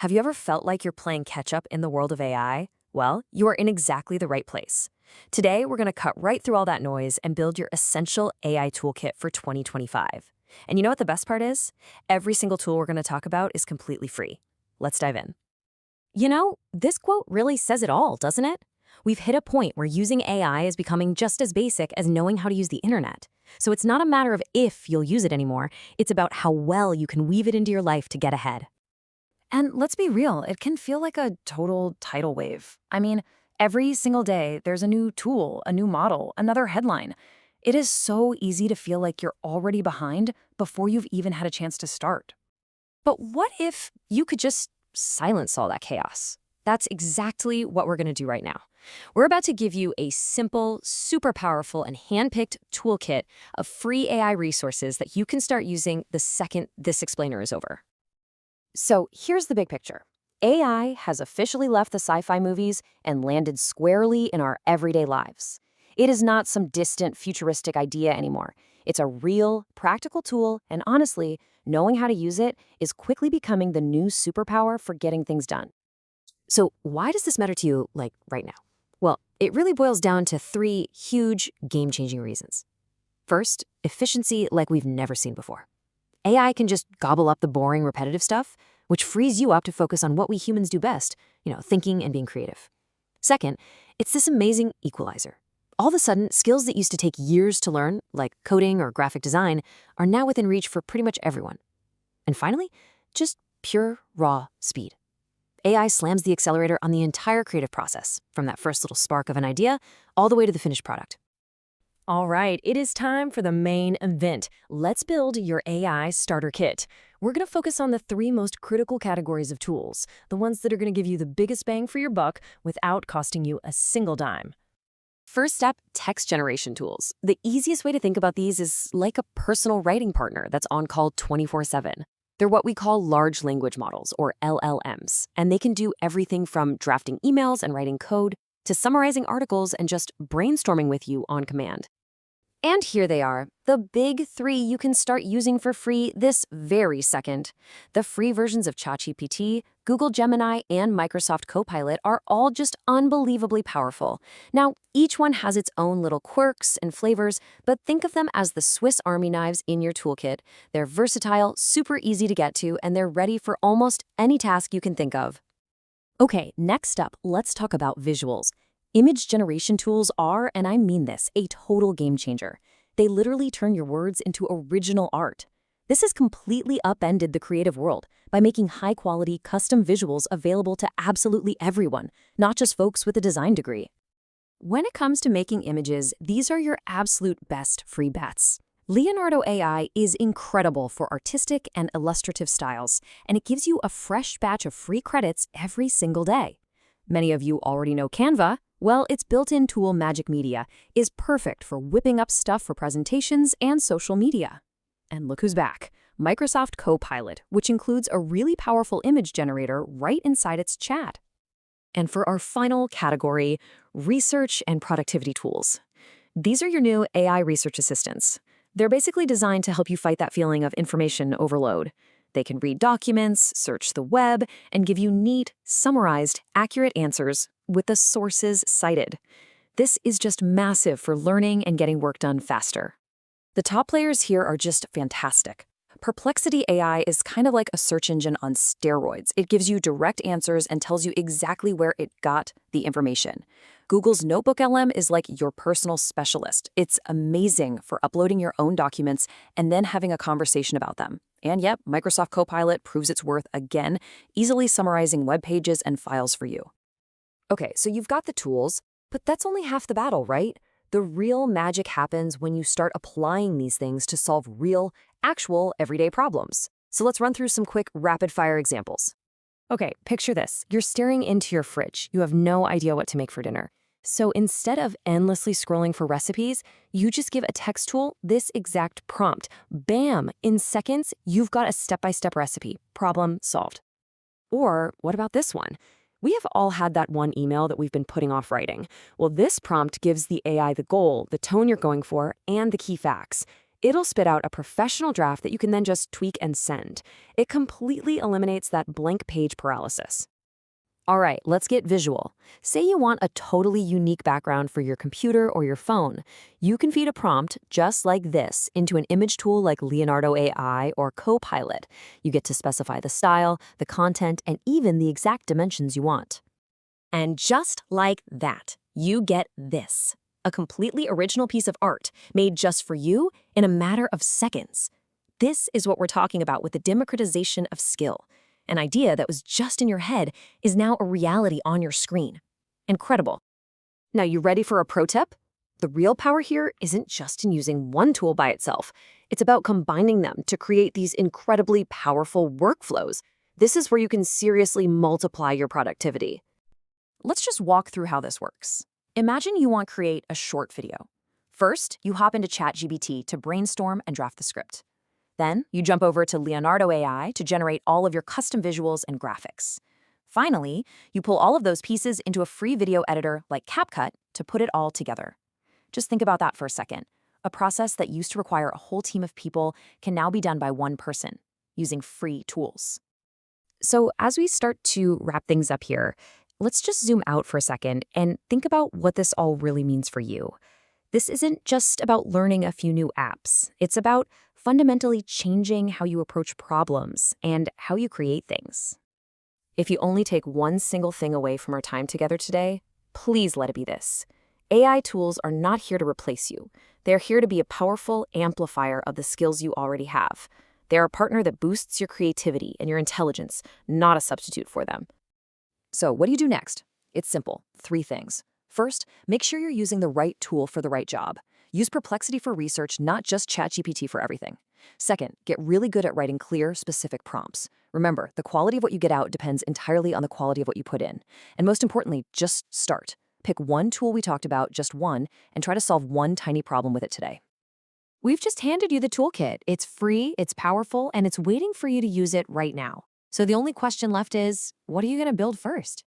Have you ever felt like you're playing catch up in the world of AI? Well, you are in exactly the right place. Today, we're going to cut right through all that noise and build your essential AI toolkit for 2025. And you know what the best part is? Every single tool we're going to talk about is completely free. Let's dive in. This quote really says it all, doesn't it? We've hit a point where using AI is becoming just as basic as knowing how to use the internet. So it's not a matter of if you'll use it anymore, it's about how well you can weave it into your life to get ahead. And let's be real, it can feel like a total tidal wave. I mean, every single day there's a new tool, a new model, another headline. It is so easy to feel like you're already behind before you've even had a chance to start. But what if you could just silence all that chaos? That's exactly what we're going to do right now. We're about to give you a simple, super powerful, and hand-picked toolkit of free AI resources that you can start using the second this explainer is over. So here's the big picture. AI has officially left the sci-fi movies and landed squarely in our everyday lives. It is not some distant, futuristic idea anymore. It's a real, practical tool, and honestly, knowing how to use it is quickly becoming the new superpower for getting things done. So why does this matter to you, right now? Well, it really boils down to three huge, game-changing reasons. First, efficiency like we've never seen before. AI can just gobble up the boring, repetitive stuff, which frees you up to focus on what we humans do best, thinking and being creative. Second, it's this amazing equalizer. All of a sudden, skills that used to take years to learn, like coding or graphic design, are now within reach for pretty much everyone. And finally, just pure, raw speed. AI slams the accelerator on the entire creative process, from that first little spark of an idea all the way to the finished product. All right, it is time for the main event. Let's build your AI starter kit. We're going to focus on the three most critical categories of tools, the ones that are going to give you the biggest bang for your buck without costing you a single dime. First step, text generation tools. The easiest way to think about these is like a personal writing partner that's on call 24/7. They're what we call large language models, or LLMs, and they can do everything from drafting emails and writing code to summarizing articles and just brainstorming with you on command. And here they are, the big three you can start using for free this very second. The free versions of ChatGPT, Google Gemini, and Microsoft Copilot are all just unbelievably powerful. Now, each one has its own little quirks and flavors, but think of them as the Swiss Army knives in your toolkit. They're versatile, super easy to get to, and they're ready for almost any task you can think of. Okay, next up, let's talk about visuals. Image generation tools are, and I mean this, a total game changer. They literally turn your words into original art. This has completely upended the creative world by making high-quality, custom visuals available to absolutely everyone, not just folks with a design degree. When it comes to making images, these are your absolute best free bets. Leonardo AI is incredible for artistic and illustrative styles, and it gives you a fresh batch of free credits every single day. Many of you already know Canva. Well, its built-in tool Magic Media is perfect for whipping up stuff for presentations and social media. And look who's back, Microsoft Copilot, which includes a really powerful image generator right inside its chat. And for our final category, research and productivity tools. These are your new AI research assistants. They're basically designed to help you fight that feeling of information overload. They can read documents, search the web, and give you neat, summarized, accurate answers with the sources cited. This is just massive for learning and getting work done faster. The top players here are just fantastic. Perplexity AI is kind of like a search engine on steroids. It gives you direct answers and tells you exactly where it got the information. Google's Notebook LM is like your personal specialist. It's amazing for uploading your own documents and then having a conversation about them. And yep, Microsoft Copilot proves its worth again, easily summarizing web pages and files for you. Okay, so you've got the tools, but that's only half the battle, right? The real magic happens when you start applying these things to solve real, actual, everyday problems. So let's run through some quick, rapid-fire examples. Okay, picture this. You're staring into your fridge. You have no idea what to make for dinner. So instead of endlessly scrolling for recipes, you just give a text tool this exact prompt. Bam! In seconds, you've got a step-by-step recipe. Problem solved. Or what about this one? We have all had that one email that we've been putting off writing. Well, this prompt gives the AI the goal, the tone you're going for, and the key facts. It'll spit out a professional draft that you can then just tweak and send. It completely eliminates that blank page paralysis. All right, let's get visual. Say you want a totally unique background for your computer or your phone. You can feed a prompt just like this into an image tool like Leonardo AI or Copilot. You get to specify the style, the content, and even the exact dimensions you want. And just like that, you get this. A completely original piece of art made just for you in a matter of seconds. This is what we're talking about with the democratization of skill. An idea that was just in your head is now a reality on your screen. Incredible. Now, you ready for a pro tip? The real power here isn't just in using one tool by itself. It's about combining them to create these incredibly powerful workflows. This is where you can seriously multiply your productivity. Let's just walk through how this works. Imagine you want to create a short video. First, you hop into ChatGPT to brainstorm and draft the script. Then, you jump over to Leonardo AI to generate all of your custom visuals and graphics. Finally, you pull all of those pieces into a free video editor like CapCut to put it all together. Just think about that for a second. A process that used to require a whole team of people can now be done by one person using free tools. So as we start to wrap things up here, let's just zoom out for a second and think about what this all really means for you. This isn't just about learning a few new apps. It's about fundamentally changing how you approach problems and how you create things. If you only take one single thing away from our time together today, please let it be this. AI tools are not here to replace you. They're here to be a powerful amplifier of the skills you already have. They're a partner that boosts your creativity and your intelligence, not a substitute for them. So what do you do next? It's simple. 3 things. First, make sure you're using the right tool for the right job. Use Perplexity for research, not just ChatGPT for everything. Second, get really good at writing clear, specific prompts. Remember, the quality of what you get out depends entirely on the quality of what you put in. And most importantly, just start. Pick one tool we talked about, just one, and try to solve one tiny problem with it today. We've just handed you the toolkit. It's free, it's powerful, and it's waiting for you to use it right now. So the only question left is, what are you going to build first?